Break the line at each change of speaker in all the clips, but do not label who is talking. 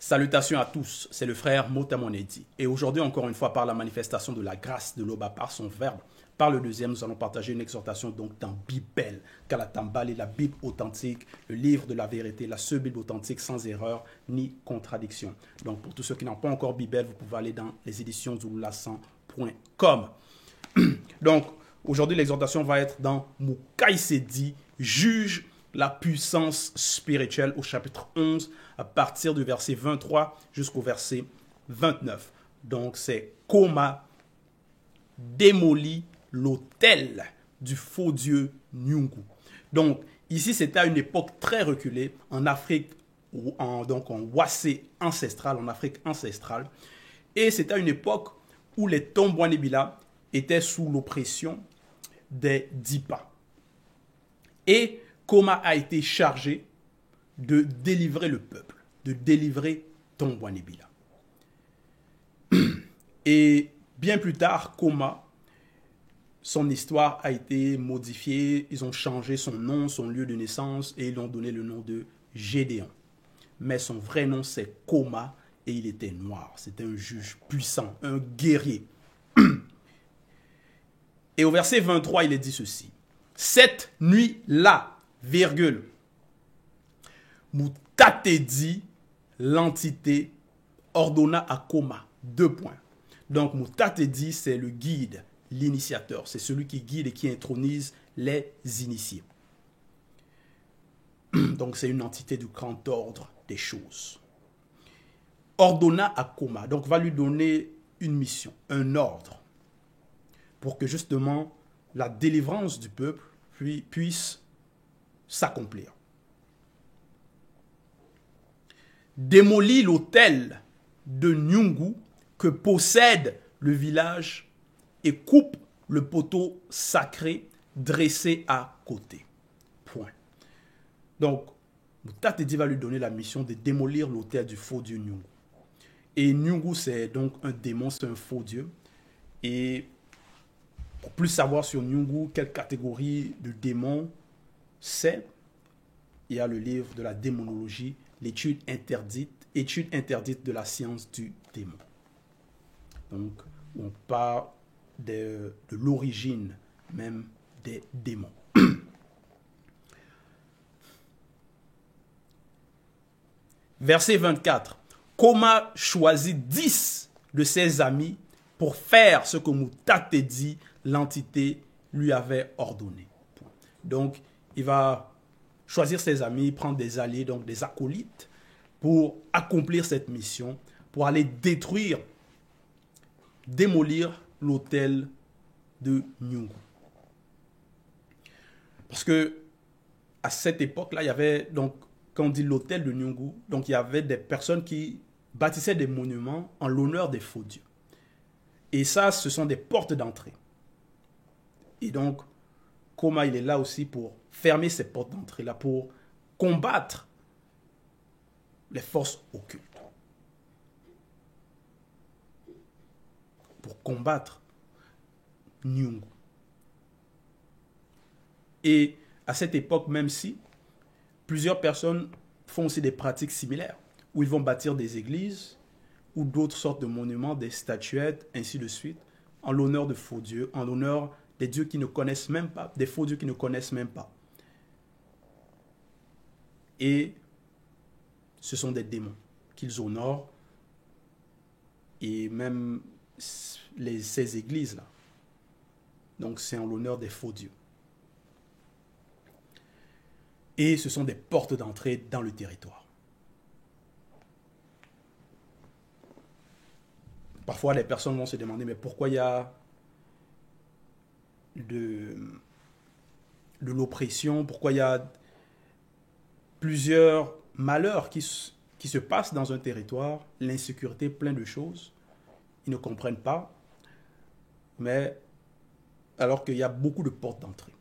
Salutations à tous, c'est le frère Motamonedi. Et aujourd'hui, encore une fois, par la manifestation de la grâce de l'Oba, par son verbe, par le deuxième, nous allons partager une exhortation donc dans Bible, Kalatambali, la Bible authentique, le livre de la vérité, la seule Bible authentique sans erreur ni contradiction. Donc pour tous ceux qui n'ont pas encore Bible, vous pouvez aller dans les éditions zoulassan.com. Donc aujourd'hui, l'exhortation va être dans Mukaïsedi, juge la puissance spirituelle au chapitre 11 à partir du verset 23 jusqu'au verset 29. Donc c'est Koma démolit l'autel du faux dieu Nyungu. Donc ici c'était à une époque très reculée en Afrique, donc en Wassé ancestral, en Afrique ancestrale. Et c'était à une époque où les Tombouanébila étaient sous l'oppression des Dipa. Et Koma a été chargé de délivrer le peuple, de délivrer Tombouanébila. Et bien plus tard, Koma, son histoire a été modifiée, ils ont changé son nom, son lieu de naissance et ils lui ont donné le nom de Gédéon. Mais son vrai nom c'est Koma et il était noir, c'était un juge puissant, un guerrier. Et au verset 23, il est dit ceci. Cette nuit-là, virgule, Mutatedi, l'entité, ordonna à Koma, 2 points. Donc Mutatedi, c'est le guide, l'initiateur. C'est celui qui guide et qui intronise les initiés. Donc c'est une entité du grand ordre des choses. Ordonna à Koma, donc va lui donner une mission, un ordre, pour que justement la délivrance du peuple puisse s'accomplir. Démolit l'autel de Nyungu que possède le village et coupe le poteau sacré dressé à côté. Point. Donc, Mutatedi va lui donner la mission de démolir l'autel du faux dieu Nyungu. Et Nyungu, c'est donc un démon, c'est un faux dieu. Et pour plus savoir sur Nyungu, quelle catégorie de démon c'est, il y a le livre de la démonologie, l'étude interdite de la science du démon. Donc, on parle de l'origine même des démons. Verset 24. Koma choisit 10 de ses amis pour faire ce que Mutatedi, l'entité, lui avait ordonné. Donc, il va choisir ses amis, prendre des alliés, donc des acolytes, pour accomplir cette mission, pour aller démolir l'autel de Nyungu. Parce que à cette époque-là, il y avait, donc, quand on dit l'autel de Nyungu, donc il y avait des personnes qui bâtissaient des monuments en l'honneur des faux dieux. Et ça, ce sont des portes d'entrée. Et donc, Koma, il est là aussi pour fermer ces portes d'entrée-là, pour combattre les forces occultes. Pour combattre Nyungu. Et à cette époque, même si plusieurs personnes font aussi des pratiques similaires, où ils vont bâtir des églises, ou d'autres sortes de monuments, des statuettes, ainsi de suite, en l'honneur de faux dieux, en l'honneur des dieux qui ne connaissent même pas, des faux dieux qui ne connaissent même pas. Et ce sont des démons qu'ils honorent, et même ces églises-là. Donc c'est en l'honneur des faux dieux. Et ce sont des portes d'entrée dans le territoire. Parfois, les personnes vont se demander, mais pourquoi il y a de l'oppression, pourquoi il y a plusieurs malheurs qui se passent dans un territoire, l'insécurité, plein de choses. Ils ne comprennent pas, mais alors qu'il y a beaucoup de portes d'entrée.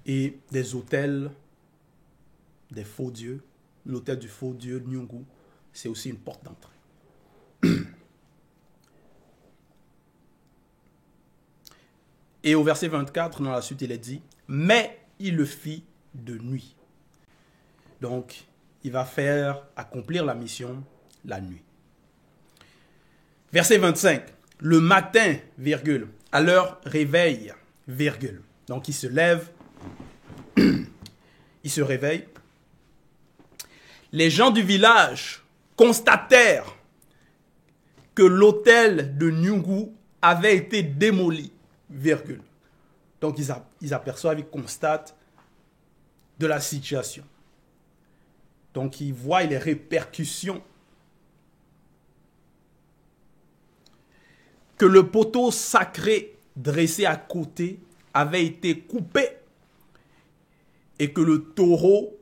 Et des autels, des faux dieux, l'autel du faux dieu Nyungu, c'est aussi une porte d'entrée. Et au verset 24, dans la suite, il est dit, mais il le fit de nuit. Donc, il va faire accomplir la mission la nuit. Verset 25. Le matin, virgule, à leur réveil, virgule. Donc, il se lève, il se réveille. Les gens du village constatèrent que l'hôtel de Nyungu avait été démoli, virgule. Donc, ils aperçoivent, ils constatent de la situation. Donc, ils voient les répercussions. Que le poteau sacré dressé à côté avait été coupé et que le taureau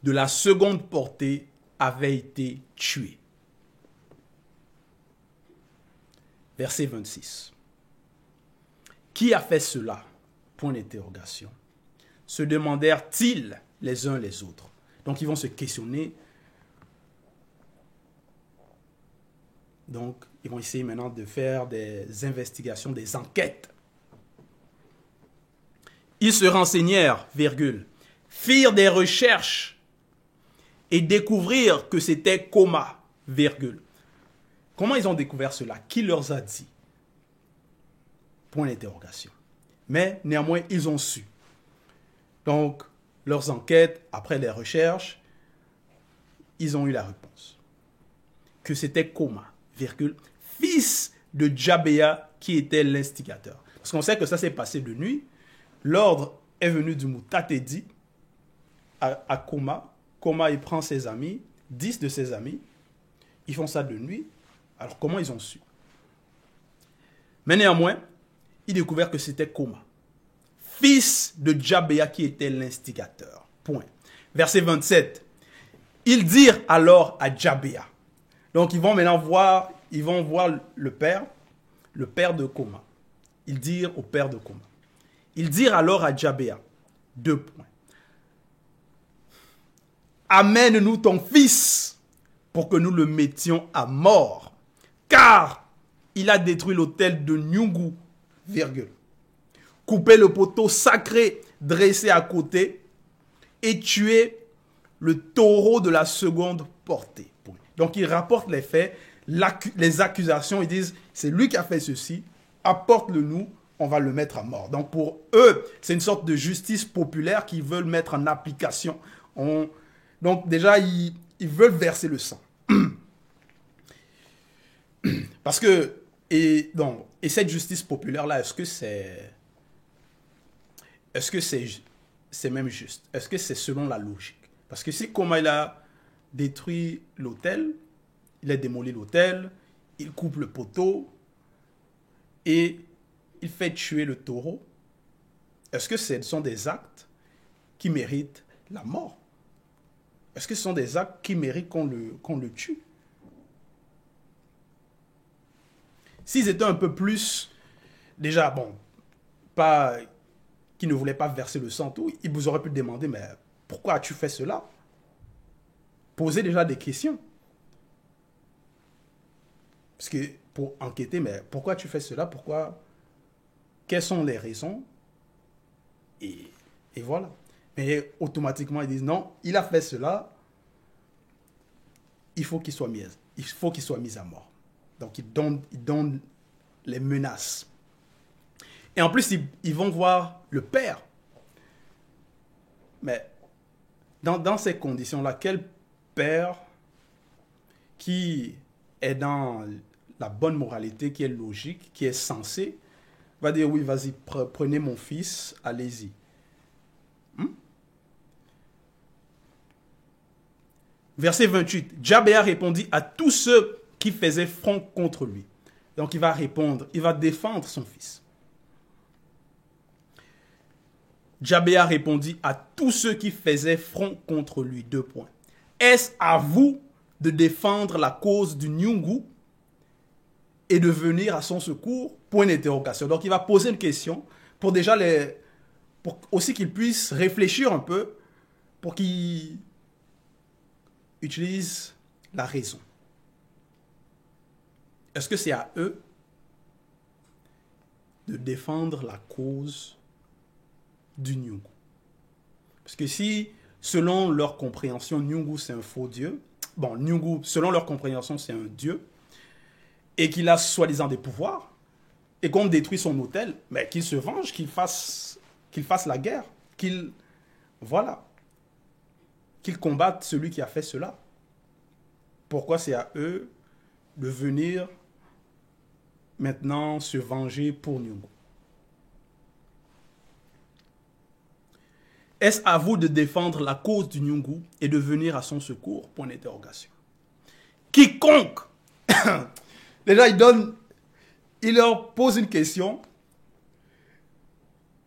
de la seconde portée avait été tué. Verset 26. Qui a fait cela? Point d'interrogation. Se demandèrent-ils les uns les autres. Donc, ils vont se questionner. Donc, ils vont essayer maintenant de faire des investigations, des enquêtes. Ils se renseignèrent, virgule, firent des recherches et découvrirent que c'était Koma, virgule. Comment ils ont découvert cela? Qui leur a dit? Point d'interrogation. Mais néanmoins, ils ont su. Donc, leurs enquêtes, après les recherches, ils ont eu la réponse. Que c'était Koma, virgule, fils de Jabéa qui était l'instigateur. Parce qu'on sait que ça s'est passé de nuit. L'ordre est venu du Mutatedi à Koma. Koma, il prend ses amis, 10 de ses amis. Ils font ça de nuit. Alors, comment ils ont su? Mais néanmoins, ils découvrent que c'était Koma, fils de Jabéa qui était l'instigateur. Point. Verset 27. Ils dirent alors à Jabéa. Donc, ils vont maintenant voir, le père de Koma. Ils dirent au père de Koma. Ils dirent alors à Jabéa, 2 points. Amène-nous ton fils pour que nous le mettions à mort, car il a détruit l'autel de Nyungu, virgule. Coupé le poteau sacré dressé à côté et tué le taureau de la seconde portée. Point. Donc, ils rapportent les faits, les accusations, ils disent, c'est lui qui a fait ceci, apporte-le nous, on va le mettre à mort. Donc, pour eux, c'est une sorte de justice populaire qu'ils veulent mettre en application. Donc, déjà, ils veulent verser le sang. Parce que, et cette justice populaire-là, est-ce que c'est même juste? Est-ce que c'est selon la logique? Parce que si Koma il a détruit l'autel, il a démoli l'autel, il coupe le poteau et il fait tuer le taureau, est-ce que ce sont des actes qui méritent la mort? Est-ce que ce sont des actes qui méritent qu'on le tue? S'ils étaient un peu plus, déjà, qui ne voulaient pas verser le sang, tout, ils vous auraient pu demander, mais pourquoi as-tu fait cela? Posez déjà des questions. Parce que pour enquêter, mais pourquoi tu fais cela? Quelles sont les raisons? Et voilà. Mais automatiquement, ils disent non, il a fait cela, il faut qu'il soit mis à mort. Donc, ils donnent les menaces. Et en plus, ils vont voir le père. Mais dans ces conditions-là, quel père qui est dans la bonne moralité, qui est logique, qui est sensé, va dire oui, vas-y, prenez mon fils, allez-y. Verset 28. Jabéa répondit à tous ceux qui faisaient front contre lui. Donc il va répondre, il va défendre son fils. Jabéa répondit à tous ceux qui faisaient front contre lui. 2 points. Est-ce à vous de défendre la cause du Nyungu et de venir à son secours? Point d'interrogation. Donc il va poser une question pour déjà pour aussi qu'ils puissent réfléchir un peu, pour qu'ils utilisent la raison. Est-ce que c'est à eux de défendre la cause du Nyungu? Parce que si selon leur compréhension, Nyungu, c'est un faux dieu. Bon, Nyungu, selon leur compréhension, c'est un dieu. Et qu'il a soi-disant des pouvoirs. Et qu'on détruit son hôtel, mais qu'il se venge, qu'il fasse la guerre. Voilà. Qu'ils combattent celui qui a fait cela. Pourquoi c'est à eux de venir maintenant se venger pour Nyungu? Est-ce à vous de défendre la cause du Nyungu et de venir à son secours? Point d'interrogation. Quiconque, déjà il leur pose une question,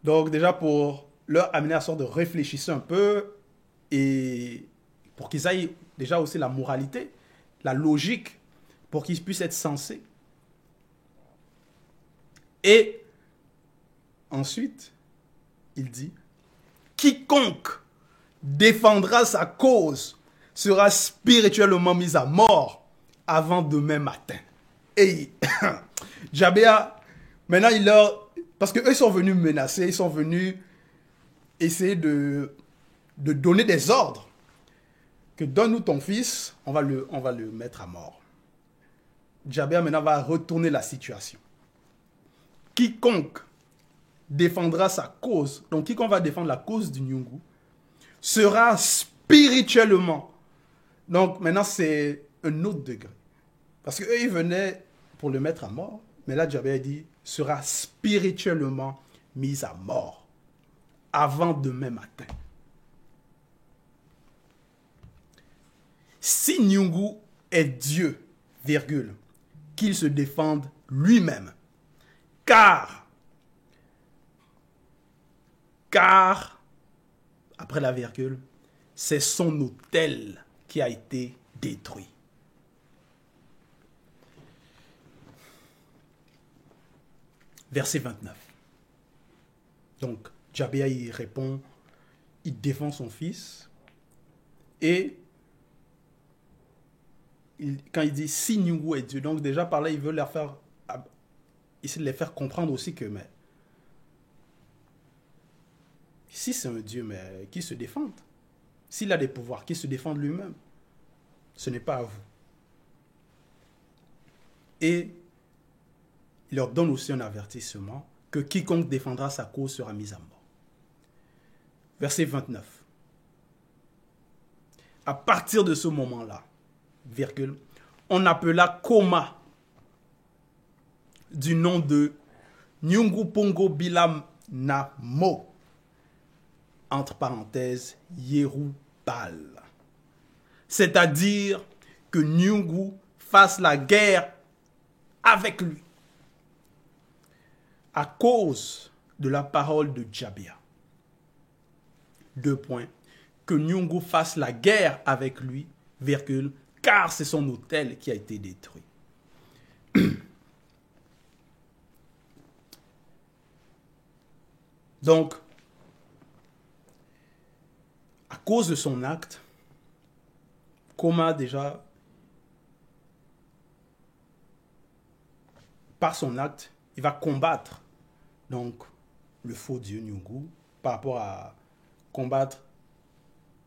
donc déjà pour leur amener à sorte de réfléchir un peu et pour qu'ils aient déjà aussi la moralité, la logique, pour qu'ils puissent être sensés. Et ensuite, il dit, quiconque défendra sa cause sera spirituellement mis à mort avant demain matin. Et Jabéa, maintenant parce qu'eux sont venus menacer, ils sont venus essayer de donner des ordres. Que donne-nous ton fils, on va le mettre à mort. Jabéa maintenant va retourner la situation. Quiconque défendra sa cause, donc quiconque va défendre la cause du Nyungu, sera spirituellement. Donc maintenant c'est un autre degré. Parce qu'eux ils venaient pour le mettre à mort, mais là Jabéa dit sera spirituellement mis à mort avant demain matin. Si Nyungu est Dieu, virgule, qu'il se défende lui-même. Car, après la virgule, c'est son autel qui a été détruit. Verset 29. Donc, Jabéa il répond, il défend son fils et quand il dit si Nyungu est Dieu, donc déjà par là il veut essayer de les faire comprendre aussi que mais si c'est un Dieu, mais qu'il se défende. S'il a des pouvoirs, qu'il se défende lui-même. Ce n'est pas à vous. Et il leur donne aussi un avertissement que quiconque défendra sa cause sera mis à mort. Verset 29. À partir de ce moment-là, virgule, on appela Koma du nom de Nyungu Pongo Bilam Namo, entre parenthèses, Yerubal. C'est-à-dire que Nyungu fasse la guerre avec lui à cause de la parole de Jabéa. 2 points. Que Nyungu fasse la guerre avec lui, virgule, car c'est son autel qui a été détruit. Donc, à cause de son acte, Koma déjà, par son acte, il va combattre donc le faux dieu Nyungu par rapport à combattre,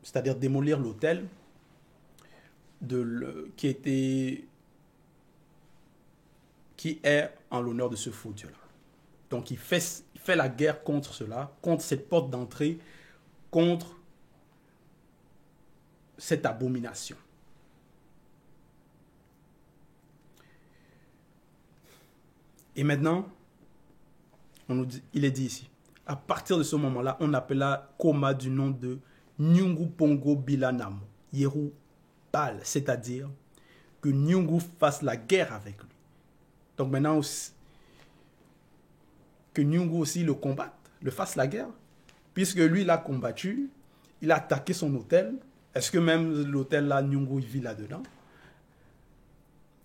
c'est-à-dire démolir l'autel qui est en l'honneur de ce faux dieu-là. Donc il fait la guerre contre cela, contre cette porte d'entrée, contre cette abomination. Et maintenant, il est dit ici, à partir de ce moment-là, on appela Koma du nom de Nyungu Pongo Bilanam, Yerubal, c'est-à-dire que Nyungu fasse la guerre avec lui. Donc maintenant, que Nyungu aussi le combatte, le fasse la guerre, puisque lui, il a combattu, il a attaqué son hôtel. Est-ce que même l'hôtel là, Nyungu, il vit là-dedans?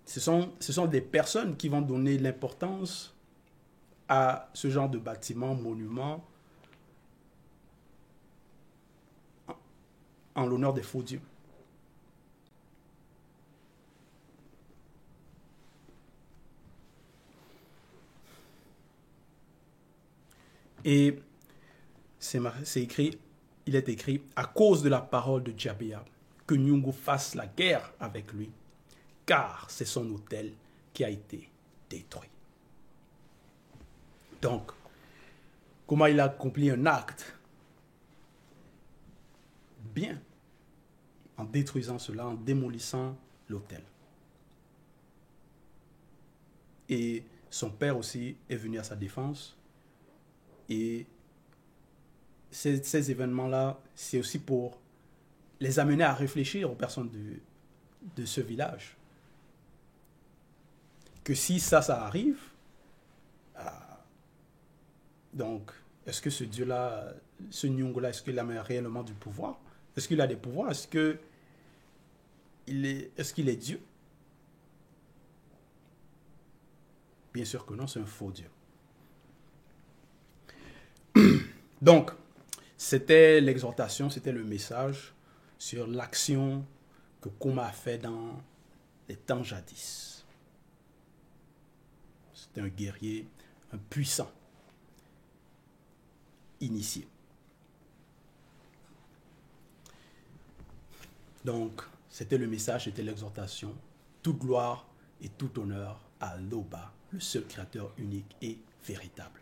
Ce sont des personnes qui vont donner l'importance à ce genre de bâtiment, monument, en l'honneur des faux dieux. Et c'est écrit il est écrit, à cause de la parole de Djabéa, que Nyungu fasse la guerre avec lui, car c'est son autel qui a été détruit. Donc, comment il a accompli un acte? Bien, en détruisant cela, en démolissant l'autel. Et son père aussi est venu à sa défense. Et ces événements-là, c'est aussi pour les amener à réfléchir aux personnes de ce village. Que si ça arrive, donc, est-ce que ce Dieu-là, ce Nyungu-là, est-ce qu'il a réellement du pouvoir? Est-ce qu'il a des pouvoirs? Est-ce qu'il est Dieu? Bien sûr que non, c'est un faux Dieu. Donc, c'était l'exhortation, c'était le message sur l'action que Kuma a fait dans les temps jadis. C'était un guerrier, un puissant, initié. Donc, c'était le message, c'était l'exhortation. Toute gloire et tout honneur à Loba, le seul créateur unique et véritable.